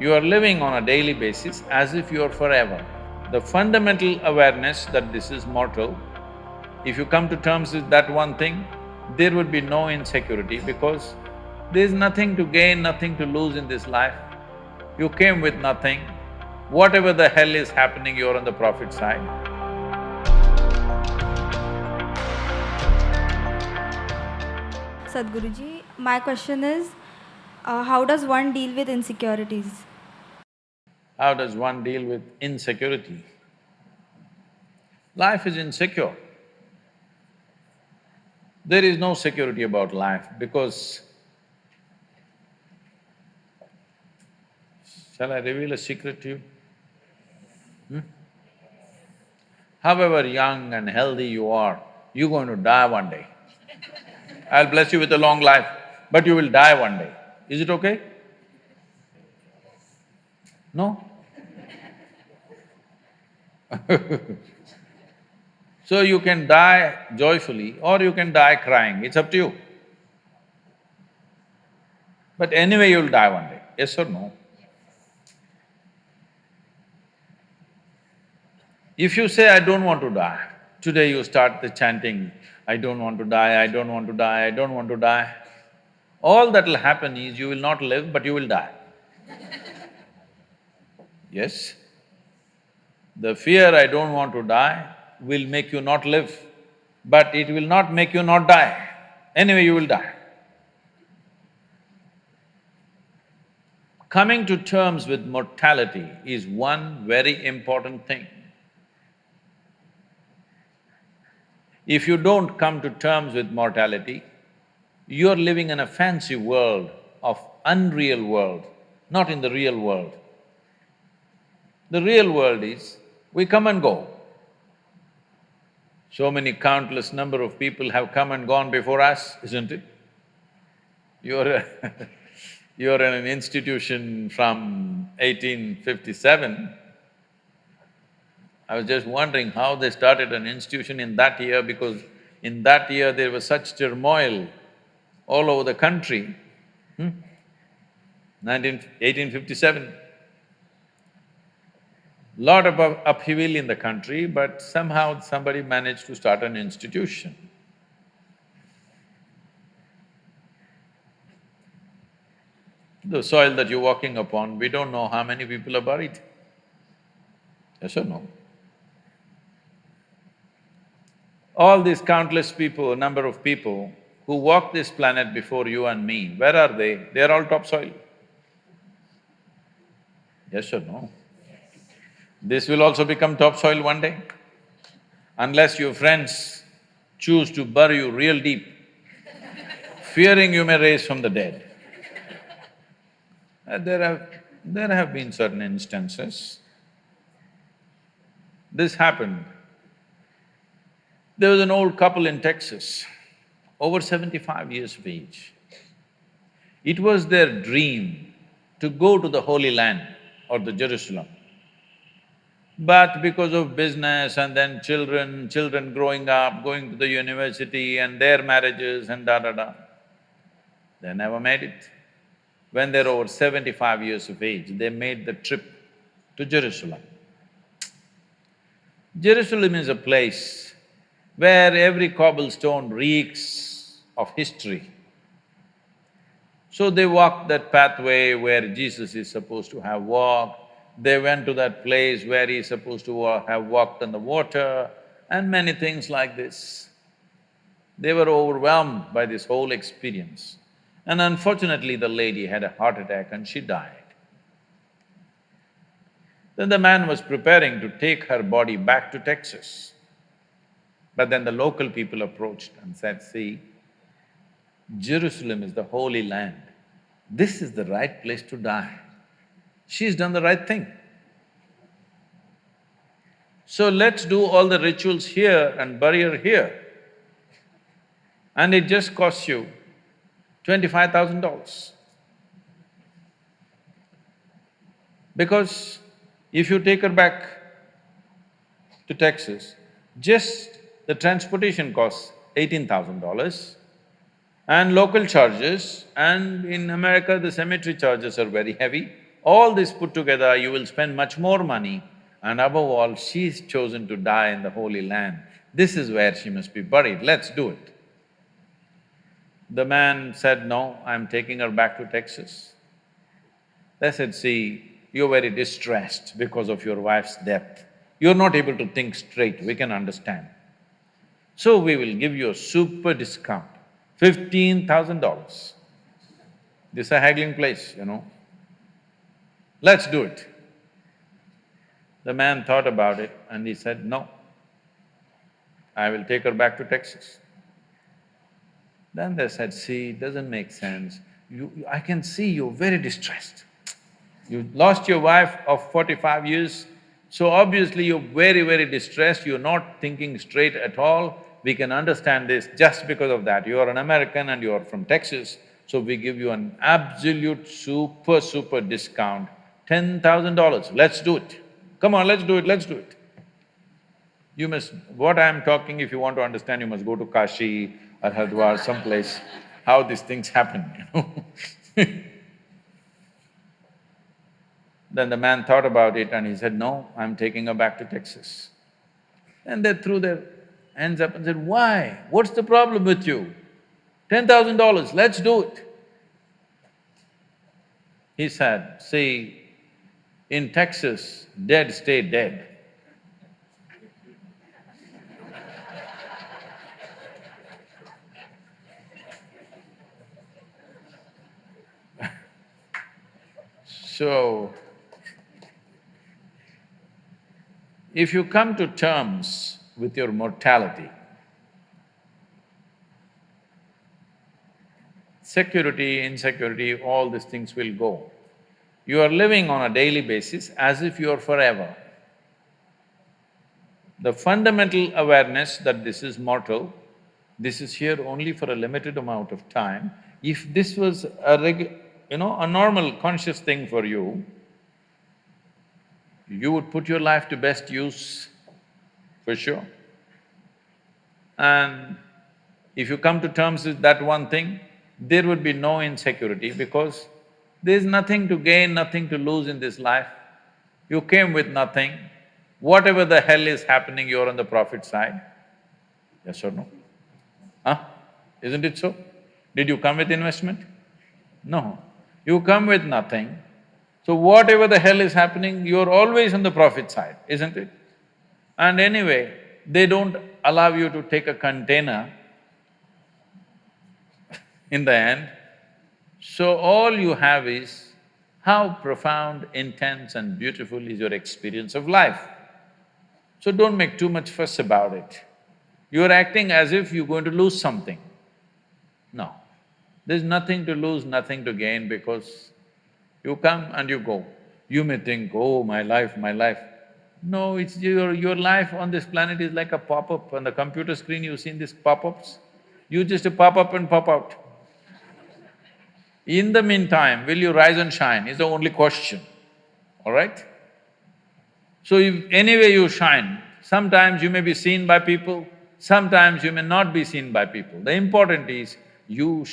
You are living on a daily basis as if you are forever. The fundamental awareness that this is mortal, if you come to terms with that one thing, there would be no insecurity because there's nothing to gain, nothing to lose in this life. You came with nothing. Whatever the hell is happening, you're on the profit side. Sadhguruji, my question is, how does one deal with insecurities? How does one deal with insecurity? Life is insecure. There is no security about life because… Shall I reveal a secret to you? However young and healthy you are, you're going to die one day. I'll bless you with a long life, but you will die one day. Is it okay? No? So you can die joyfully or you can die crying, it's up to you. But anyway, you'll die one day, yes or no? If you say, I don't want to die, today you start the chanting, I don't want to die, I don't want to die, I don't want to die. All that'll happen is you will not live, but you will die. Yes? The fear, I don't want to die, will make you not live, but it will not make you not die. Anyway, you will die. Coming to terms with mortality is one very important thing. If you don't come to terms with mortality, you're living in a fancy world of unreal world, not in the real world. The real world is, we come and go. So many countless number of people have come and gone before us, isn't it? You're you're in an institution from 1857. I was just wondering how they started an institution in that year because in that year there was such turmoil all over the country. 1857. Lot of upheaval in the country, but somehow somebody managed to start an institution. The soil that you're walking upon, we don't know how many people are buried. Yes or no? All these countless people, number of people who walk this planet before you and me, where are they? They're all topsoil. Yes or no? This will also become topsoil one day. Unless your friends choose to bury you real deep, fearing you may raise from the dead. There have been certain instances. This happened. There was an old couple in Texas, over 75 years of age. It was their dream to go to the Holy Land or the Jerusalem. But because of business and then children growing up, going to the university and their marriages and da-da-da, they never made it. When they're over 75 years of age, they made the trip to Jerusalem. Jerusalem is a place where every cobblestone reeks of history. So they walked that pathway where Jesus is supposed to have walked, they went to that place where he's supposed to have walked on the water, and many things like this. They were overwhelmed by this whole experience. And unfortunately, the lady had a heart attack and she died. Then the man was preparing to take her body back to Texas. But then the local people approached and said, see, Jerusalem is the Holy Land. This is the right place to die. She's done the right thing. So let's do all the rituals here and bury her here. And it just costs you $25,000. Because if you take her back to Texas, just the transportation costs $18,000 and local charges, and in America the cemetery charges are very heavy. All this put together, you will spend much more money, and above all, she's chosen to die in the Holy Land. This is where she must be buried, let's do it. The man said, no, I'm taking her back to Texas. They said, see, you're very distressed because of your wife's death. You're not able to think straight, we can understand. So we will give you a super discount, $15,000. This is a haggling place, you know. Let's do it. The man thought about it and he said, no, I will take her back to Texas. Then they said, see, it doesn't make sense. I can see you're very distressed. You lost your wife of 45 years, so obviously you're very, very distressed, you're not thinking straight at all. We can understand this just because of that. You are an American and you are from Texas, so we give you an absolute super discount, $10,000. Let's do it. Come on, let's do it, let's do it. You must… what I'm talking, if you want to understand, you must go to Kashi or Haridwar, someplace, how these things happen, you know. Then the man thought about it and he said, no, I'm taking her back to Texas. And they threw their hands up and said, why? What's the problem with you? $10,000, let's do it. He said, see, in Texas, dead stay dead. So, if you come to terms with your mortality, security, insecurity, all these things will go. You are living on a daily basis as if you are forever. The fundamental awareness that this is mortal, this is here only for a limited amount of time. If this was a normal conscious thing for you, you would put your life to best use, for sure. And if you come to terms with that one thing, there would be no insecurity because there's nothing to gain, nothing to lose in this life. You came with nothing. Whatever the hell is happening, you're on the profit side. Yes or no? Huh? Isn't it so? Did you come with investment? No. You come with nothing. So whatever the hell is happening, you're always on the profit side, isn't it? And anyway, they don't allow you to take a container in the end. So all you have is how profound, intense and beautiful is your experience of life. So don't make too much fuss about it. You're acting as if you're going to lose something. No, there's nothing to lose, nothing to gain because you come and you go. You may think, oh, my life, my life. No, it's your life on this planet is like a pop-up. On the computer screen, you've seen these pop-ups? You just pop up and pop out. In the meantime, will you rise and shine is the only question, all right? So if anyway you shine, sometimes you may be seen by people, sometimes you may not be seen by people. The important is you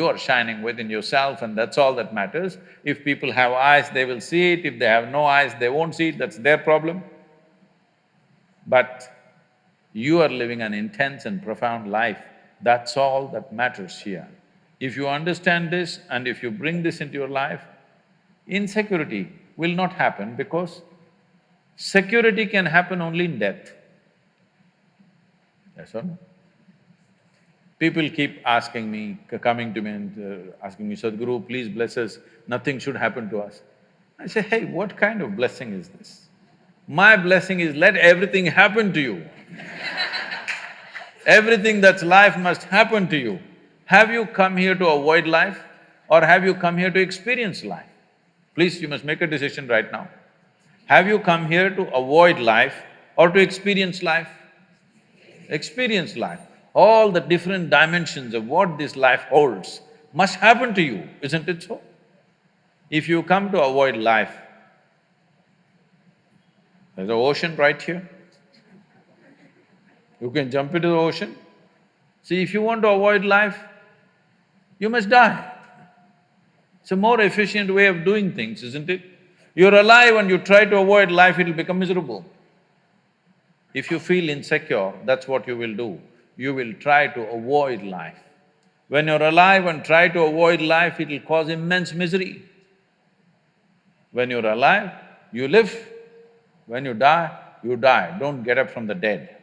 are shining within yourself and that's all that matters. If people have eyes, they will see it, if they have no eyes, they won't see it, that's their problem. But you are living an intense and profound life, that's all that matters here. If you understand this and if you bring this into your life, insecurity will not happen because security can happen only in death. Yes or no? People keep asking me, coming to me and asking me, Sadhguru, please bless us, nothing should happen to us. I say, hey, what kind of blessing is this? My blessing is let everything happen to you. Everything that's life must happen to you. Have you come here to avoid life or have you come here to experience life? Please, you must make a decision right now. Have you come here to avoid life or to experience life? Experience life. All the different dimensions of what this life holds must happen to you, isn't it so? If you come to avoid life, there's an ocean right here. You can jump into the ocean. See, if you want to avoid life, you must die. It's a more efficient way of doing things, isn't it? You're alive and you try to avoid life, it'll become miserable. If you feel insecure, that's what you will do. You will try to avoid life. When you're alive and try to avoid life, it'll cause immense misery. When you're alive, you live. When you die, don't get up from the dead.